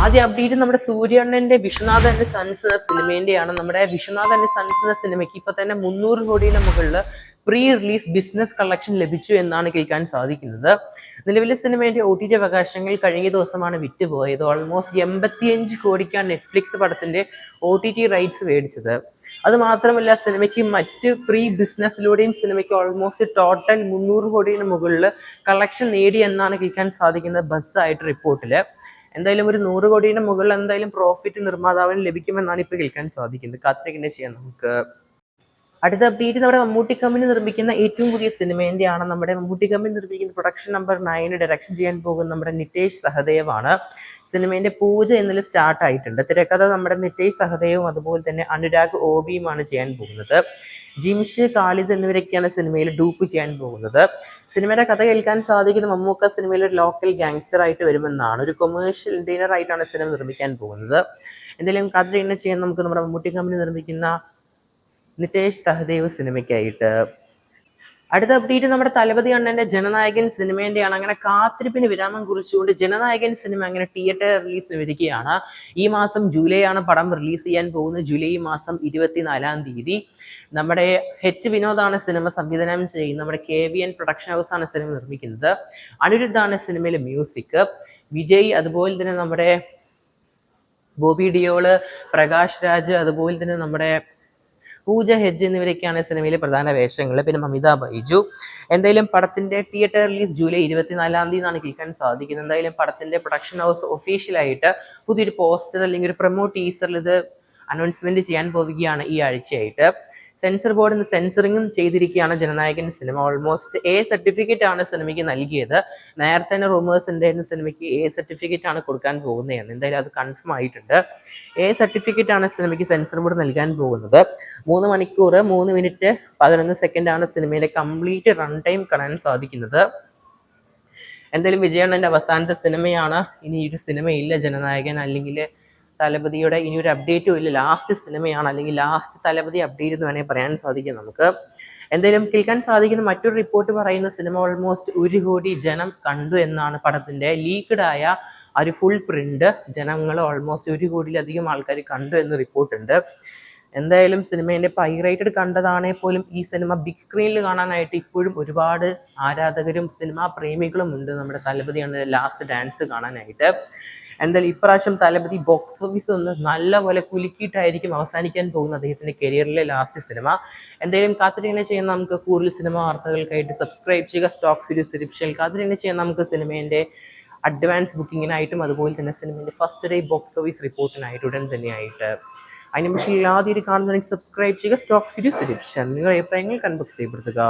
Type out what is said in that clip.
ആദ്യ അപ്ഡേറ്റ് നമ്മുടെ സൂര്യണ്ണന്റെ Vishwanath and sons എന്ന സിനിമേന്റെയാണ്. നമ്മുടെ വിശ്വനാഥ് ആൻഡ് സൺസ് എന്ന സിനിമയ്ക്ക് ഇപ്പൊ തന്നെ 300 കോടിയുടെ മുകളിൽ പ്രീ റിലീസ് ബിസിനസ് കളക്ഷൻ ലഭിച്ചു എന്നാണ് കേൾക്കാൻ സാധിക്കുന്നത്. നിലവിലെ സിനിമയുടെ OTT അവകാശങ്ങൾ കഴിഞ്ഞ ദിവസമാണ് വിറ്റുപോയത്. ഓൾമോസ്റ്റ് 85 കോടിക്കാണ് നെറ്റ്ഫ്ലിക്സ് പടത്തിന്റെ OTT റൈറ്റ്സ് മേടിച്ചത്. അത് മാത്രമല്ല സിനിമയ്ക്ക് മറ്റ് പ്രീ ബിസിനസ്സിലൂടെയും സിനിമയ്ക്ക് ഓൾമോസ്റ്റ് ടോട്ടൽ 300 കോടിയുടെ മുകളിൽ കളക്ഷൻ നേടി എന്നാണ് കേൾക്കാൻ സാധിക്കുന്നത് ബസ്സായിട്ട് റിപ്പോർട്ടില്. എന്തായാലും ഒരു 100 കോടിയുടെ മുകളിൽ എന്തായാലും പ്രോഫിറ്റ് നിർമ്മാതാവിന് ലഭിക്കുമെന്നാണ് ഇപ്പോൾ കേൾക്കാൻ സാധിക്കുന്നത്. കാത്തിരിക്കുന്നത് ചെയ്യാം നമുക്ക്. അടുത്ത അപ്ഡേറ്റ് നമ്മുടെ മമ്മൂട്ടി കമ്പനി നിർമ്മിക്കുന്ന ഏറ്റവും പുതിയ സിനിമേന്റെയാണ്. നമ്മുടെ മമ്മൂട്ടി കമ്പനി നിർമ്മിക്കുന്ന പ്രൊഡക്ഷൻ നമ്പർ 9 ഡയറക്ഷൻ ചെയ്യാൻ പോകുന്ന നമ്മുടെ നിതേഷ് സഹദേവ് ആണ്. സിനിമേന്റെ പൂജ ഇന്നലെ സ്റ്റാർട്ട് ആയിട്ടുണ്ട്. തിരക്കഥ നമ്മുടെ നിതേഷ് സഹദേവും അതുപോലെ തന്നെ അനുരാഗ് ഓബിയുമാണ് ചെയ്യാൻ പോകുന്നത്. ജിംഷ്, ഖാലിദ് എന്നിവരൊക്കെയാണ് സിനിമയിൽ ഡൂപ്പ് ചെയ്യാൻ പോകുന്നത്. സിനിമയുടെ കഥ കേൾക്കാൻ സാധിക്കുന്ന മമ്മൂക്ക സിനിമയിൽ ഒരു ലോക്കൽ ഗാങ്സ്റ്റർ ആയിട്ട് വരുമെന്നാണ്. ഒരു കൊമേഴ്ഷ്യൽ ഡിന്നർ ആയിട്ടാണ് സിനിമ നിർമ്മിക്കാൻ പോകുന്നത്. എന്തെങ്കിലും കഥ എന്നെ ചെയ്യാൻ നമുക്ക് നമ്മുടെ മമ്മൂട്ടി കമ്പനി നിർമ്മിക്കുന്ന നിതേഷ് സഹദേവ് സിനിമയ്ക്കായിട്ട്. അടുത്ത അപ്ഡേറ്റ് നമ്മുടെ തലപതി അണ്ണന്റെ ജനനായകൻ സിനിമേന്റെയാണ്. അങ്ങനെ കാത്തിരിപ്പിന് വിരാമം കുറിച്ചുകൊണ്ട് ജനനായകൻ സിനിമ അങ്ങനെ തിയേറ്റർ റിലീസിന് വരികയാണ്. ഈ മാസം ജൂലൈ ആണ് പടം റിലീസ് ചെയ്യാൻ പോകുന്നത്. ജൂലൈ മാസം 24-ാം തീയതി. നമ്മുടെ വിനോദാണ് സിനിമ സംവിധാനം ചെയ്യുന്നത്. നമ്മുടെ KVN പ്രൊഡക്ഷൻ ഹൗസ് ആണ് സിനിമ നിർമ്മിക്കുന്നത്. അനിരുദ്ധാണ് സിനിമയിലെ മ്യൂസിക്. വിജയ്, അതുപോലെ തന്നെ നമ്മുടെ ബോബി ഡിയോള്, പ്രകാശ് രാജ്, അതുപോലെ തന്നെ നമ്മുടെ പൂജ ഹെജ് എന്നിവരൊക്കെയാണ് സിനിമയിലെ പ്രധാന വേഷങ്ങൾ. പിന്നെ മമിത ബൈജു. എന്തായാലും പടത്തിന്റെ തിയേറ്റർ റിലീസ് ജൂലൈ 24-ാം തീയതി എന്നാണ് കേൾക്കാൻ സാധിക്കുന്നത്. എന്തായാലും പടത്തിന്റെ പ്രൊഡക്ഷൻ ഹൗസ് ഒഫീഷ്യലായിട്ട് പുതിയൊരു പോസ്റ്റർ അല്ലെങ്കിൽ ഒരു പ്രൊമോ ടീസറിൽ ഇത് അനൗൺസ്മെന്റ് ചെയ്യാൻ പോവുകയാണ് ഈ ആഴ്ചയായിട്ട്. സെൻസർ ബോർഡ് ഇന്ന് സെൻസറിങ്ങും ചെയ്തിരിക്കുകയാണ് Jananayakan cinema. Almost A certificate ആണ് സിനിമയ്ക്ക് നൽകിയത്. നേരത്തെ തന്നെ റൂമേഴ്സ് ഉണ്ടായിരുന്ന സിനിമയ്ക്ക് A സർട്ടിഫിക്കറ്റ് ആണ് കൊടുക്കാൻ പോകുന്നതെന്ന്. എന്തായാലും അത് കൺഫേം ആയിട്ടുണ്ട്. A സർട്ടിഫിക്കറ്റ് ആണ് സിനിമയ്ക്ക് സെൻസർ ബോർഡ് നൽകാൻ പോകുന്നത്. 3 മണിക്കൂർ 3 മിനിറ്റ് 11 സെക്കൻഡ് ആണ് സിനിമയിലെ കംപ്ലീറ്റ് റൺ ടൈം കാണാൻ സാധിക്കുന്നത്. എന്തായാലും വിജയണ്ണന്റെ അവസാനത്തെ സിനിമയാണ്. ഇനി ഒരു സിനിമയില്ല ജനനായകൻ, അല്ലെങ്കിൽ തലപതിയുടെ ഇനി ഒരു അപ്ഡേറ്റും ഇല്ല. ലാസ്റ്റ് സിനിമയാണ്, അല്ലെങ്കിൽ ലാസ്റ്റ് തലപതി അപ്ഡേറ്റ് എന്ന് വേണമെങ്കിൽ പറയാൻ സാധിക്കും നമുക്ക്. എന്തായാലും കേൾക്കാൻ സാധിക്കുന്ന മറ്റൊരു റിപ്പോർട്ട് പറയുന്ന സിനിമ ഓൾമോസ്റ്റ് 1 കോടി ജനം കണ്ടു എന്നാണ്. പടത്തിന്റെ ലീക്ക്ഡ് ആയ ഒരു ഫുൾ പ്രിന്റ് ജനങ്ങൾ ഓൾമോസ്റ്റ് 1 കോടിയിലധികം ആൾക്കാർ കണ്ടു എന്ന് റിപ്പോർട്ടുണ്ട്. എന്തായാലും സിനിമേന്റെ പൈറേറ്റഡ് കണ്ടതാണെങ്കിൽ പോലും ഈ സിനിമ ബിഗ് സ്ക്രീനിൽ കാണാനായിട്ട് ഇപ്പോഴും ഒരുപാട് ആരാധകരും സിനിമാ പ്രേമികളും ഉണ്ട് നമ്മുടെ തലപതിയാണ് ലാസ്റ്റ് ഡാൻസ് കാണാനായിട്ട്. എന്തായാലും ഇപ്രാവശ്യം തലപതി ബോക്സ് ഓഫീസ് ഒന്ന് നല്ലപോലെ കുലുക്കിയിട്ടായിരിക്കും അവസാനിക്കാൻ പോകുന്ന അദ്ദേഹത്തിന്റെ കരിയറിലെ ലാസ്റ്റ് സിനിമ. എന്തായാലും കാത്തിരിങ്ങനെ ചെയ്യാൻ നമുക്ക് കൂടുതൽ സിനിമ വാർത്തകൾക്കായിട്ട് സബ്സ്ക്രൈബ് ചെയ്യുക സ്റ്റോക്ക് സീരീസ് സുരക്ഷയിൽ. കാത്തിരിങ്ങനെ ചെയ്യാൻ നമുക്ക് സിനിമേന്റെ അഡ്വാൻസ് ബുക്കിങ്ങിനായിട്ടും അതുപോലെ തന്നെ സിനിമേന്റെ ഫസ്റ്റ് ഡേ ബോക്സ് ഓഫീസ് റിപ്പോർട്ടിനായിട്ട് ഉടൻ തന്നെയായിട്ട്. അതിന് പക്ഷേ ആദ്യം കാണുന്നതിന് സബ്സ്ക്രൈബ് ചെയ്യുക സ്റ്റോക്ക് സീരീസ് സുരക്ഷ. നിങ്ങളുടെ അഭിപ്രായങ്ങൾ കൺബോക്സ് ചെയ്യപ്പെടുത്തുക.